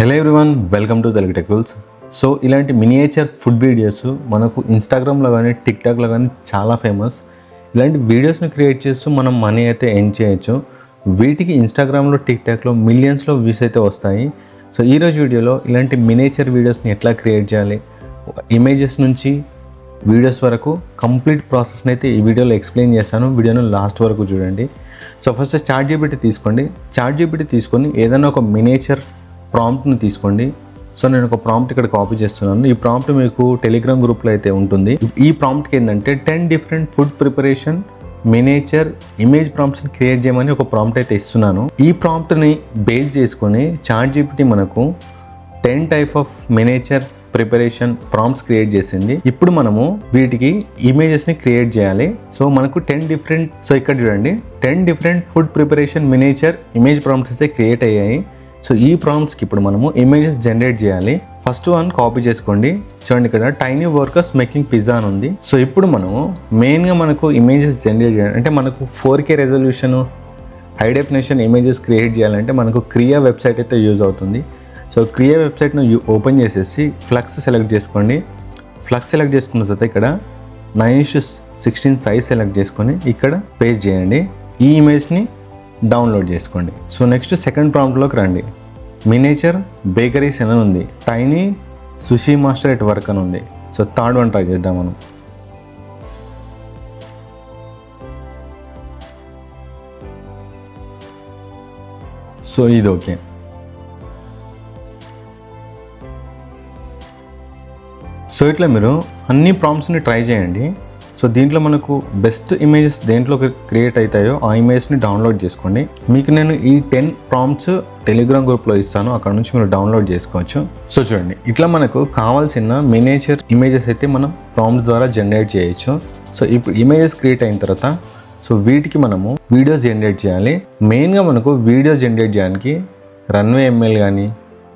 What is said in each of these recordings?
Hello everyone, welcome to Telugu tech rules. So ఇలాంటి miniature food videos మనకు ఇన్స్టాగ్రామ్లో కానీ టిక్టాక్లో కానీ చాలా ఫేమస్. ఇలాంటి వీడియోస్ని క్రియేట్ చేస్తూ మనం మనీ అయితే ఎర్న్ చేయొచ్చు. వీటికి ఇన్స్టాగ్రామ్లో టిక్టాక్లో మిలియన్స్లో వ్యూస్ అయితే వస్తాయి. సో ఈరోజు వీడియోలో ఇలాంటి మినియేచర్ వీడియోస్ని ఎట్లా క్రియేట్ చేయాలి, ఇమేజెస్ నుంచి వీడియోస్ వరకు కంప్లీట్ ప్రాసెస్ని అయితే ఈ వీడియోలో ఎక్స్ప్లెయిన్ చేస్తాను. వీడియోను లాస్ట్ వరకు చూడండి. సో ఫస్ట్ చాట్‌జీపీటీ తీసుకోండి. చాట్‌జీపీటీ తీసుకొని ఏదైనా ఒక మినియేచర్ ప్రాంప్ట్ని తీసుకోండి. సో నేను ఒక ప్రాంప్ట్ ఇక్కడ కాపీ చేస్తున్నాను. ఈ ప్రాంప్ట్ మీకు టెలిగ్రామ్ గ్రూప్లో అయితే ఉంటుంది. ఈ ప్రాంప్ట్కి ఏంటంటే 10 different food preparation miniature image ప్రాంప్ట్స్ని క్రియేట్ చేయమని ఒక ప్రాంప్ట్ అయితే ఇస్తున్నాను. ఈ ప్రాంప్ట్ని బేస్ చేసుకొని చాట్‌జీపీటీ మనకు 10 type of miniature preparation prompts create చేసింది. ఇప్పుడు మనము వీటికి ఇమేజెస్ని క్రియేట్ చేయాలి. సో మనకు 10 డిఫరెంట్, సో ఇక్కడ చూడండి 10 different food preparation miniature image prompts అయితే క్రియేట్ అయ్యాయి. సో ఈ ప్రాంప్ట్స్కి ఇప్పుడు మనము ఇమేజెస్ జనరేట్ చేయాలి. ఫస్ట్ వన్ కాపీ చేసుకోండి. చూడండి ఇక్కడ టైనీ వర్కర్స్ మేకింగ్ పిజ్జా అని ఉంది. సో ఇప్పుడు మనము మెయిన్గా మనకు ఇమేజెస్ జనరేట్ చేయాలి అంటే మనకు 4K resolution high definition images create చేయాలంటే మనకు క్రియా వెబ్సైట్ అయితే యూజ్ అవుతుంది. సో క్రియా వెబ్సైట్ను ఓపెన్ చేసేసి ఫ్లక్స్ సెలెక్ట్ చేసుకోండి. ఫ్లక్స్ సెలెక్ట్ చేసుకున్న తర్వాత ఇక్కడ 9:16 సైజ్ సెలెక్ట్ చేసుకొని ఇక్కడ పేస్ట్ చేయండి. ఈ ఇమేజ్ని డౌన్లోడ్ చేసుకోండి. సో నెక్స్ట్ సెకండ్ ప్రాంప్ట్లోకి రండి. మినియేచర్ బేకరీస్ అని ఉంది. Tiny sushi master at work అని ఉంది. సో థర్డ్ వన్ ట్రై చేద్దాం మనం. సో ఇది ఓకే. సో ఇట్లా మీరు అన్ని ప్రాంప్ట్స్ని ట్రై చేయండి. సో దీంట్లో మనకు బెస్ట్ ఇమేజెస్ దేంట్లో క్రియేట్ అవుతాయో ఆ ఇమేజ్ని డౌన్లోడ్ చేసుకోండి. మీకు నేను ఈ 10 ప్రాంప్ట్స్ టెలిగ్రామ్ గ్రూప్లో ఇస్తాను, అక్కడ నుంచి మీరు డౌన్లోడ్ చేసుకోవచ్చు. సో చూడండి ఇట్లా మనకు కావాల్సిన మినియేచర్ ఇమేజెస్ అయితే మనం ప్రాంప్ట్ ద్వారా జనరేట్ చేయొచ్చు. సో ఇప్పుడు ఇమేజెస్ క్రియేట్ అయిన తర్వాత సో వీటికి మనము వీడియోస్ జనరేట్ చేయాలి. మెయిన్గా మనకు వీడియోస్ జనరేట్ చేయడానికి రన్వే ఎంఎల్ కానీ,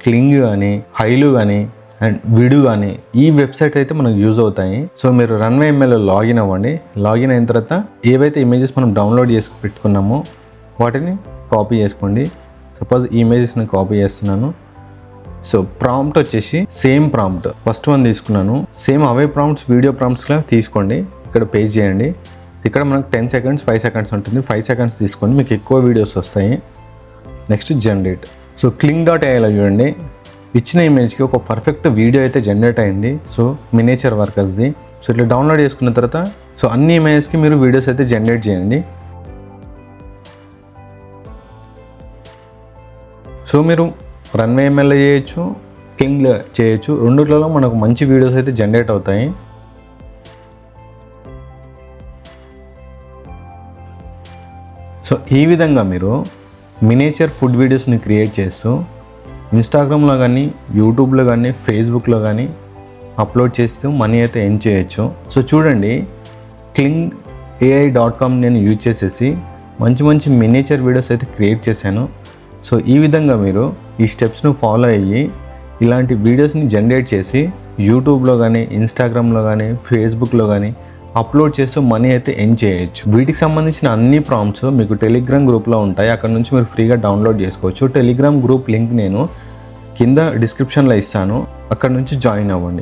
క్లింగ్ కానీ, హైలు కానీ అండ్ వీడియో కానీ ఈ వెబ్సైట్ అయితే మనకు యూజ్ అవుతాయి. సో మీరు రన్వే ఎంఎల్లో లాగిన్ అవ్వండి. లాగిన్ అయిన తర్వాత ఏవైతే ఇమేజెస్ మనం డౌన్లోడ్ చేసి పెట్టుకున్నామో వాటిని కాపీ చేసుకోండి. సపోజ్ ఈ ఇమేజెస్ నేను కాపీ చేస్తున్నాను. సో ప్రాంప్ట్ వచ్చేసి సేమ్ ప్రాంప్ట్ ఫస్ట్ వన్ తీసుకున్నాను. సేమ్ అవే ప్రాంప్ట్స్ వీడియో ప్రాంప్ట్స్లా తీసుకోండి. ఇక్కడ పేస్ట్ చేయండి. ఇక్కడ మనకు 10 సెకండ్స్ 5 సెకండ్స్ ఉంటుంది. 5 సెకండ్స్ తీసుకోండి, మీకు ఎక్కువ వీడియోస్ వస్తాయి. Next generate. సో cling.aiలో చూడండి ఇచ్చిన ఇమేజ్కి ఒక పర్ఫెక్ట్ వీడియో అయితే జనరేట్ అయింది. సో మినియేచర్ వర్కర్స్ది. సో ఇట్లా డౌన్లోడ్ చేసుకున్న తర్వాత సో అన్ని ఇమేజెస్కి మీరు వీడియోస్ అయితే జనరేట్ చేయండి. సో మీరు రన్వే ఎంఎల్లో చేయొచ్చు, క్లింగ్లో చేయొచ్చు. రెండిట్లలో మనకు మంచి వీడియోస్ అయితే జనరేట్ అవుతాయి. సో ఈ విధంగా మీరు మినియేచర్ ఫుడ్ వీడియోస్ని క్రియేట్ చేస్తూ ఇన్స్టాగ్రామ్లో కానీ, యూట్యూబ్లో కానీ, ఫేస్బుక్లో కానీ అప్లోడ్ చేస్తూ మనీ అయితే ఎర్న్ చేయొచ్చు. సో చూడండి cling.ai.com నేను యూజ్ చేసేసి మంచి మంచి మినియేచర్ వీడియోస్ అయితే క్రియేట్ చేశాను. సో ఈ విధంగా మీరు ఈ స్టెప్స్ను ఫాలో అయ్యి ఇలాంటి వీడియోస్ని జనరేట్ చేసి యూట్యూబ్లో కానీ, ఇన్స్టాగ్రామ్లో కానీ, ఫేస్బుక్లో కానీ అప్లోడ్ చేస్తూ మనీ అయితే ఎర్న్ చేయొచ్చు. వీటికి సంబంధించిన అన్ని ప్రాంప్ట్స్ మీకు టెలిగ్రామ్ గ్రూప్లో ఉంటాయి. అక్కడ నుంచి మీరు ఫ్రీగా డౌన్లోడ్ చేసుకోవచ్చు. టెలిగ్రామ్ గ్రూప్ లింక్ నేను కింద డిస్క్రిప్షన్లో ఇస్తాను, అక్కడ నుంచి జాయిన్ అవ్వండి.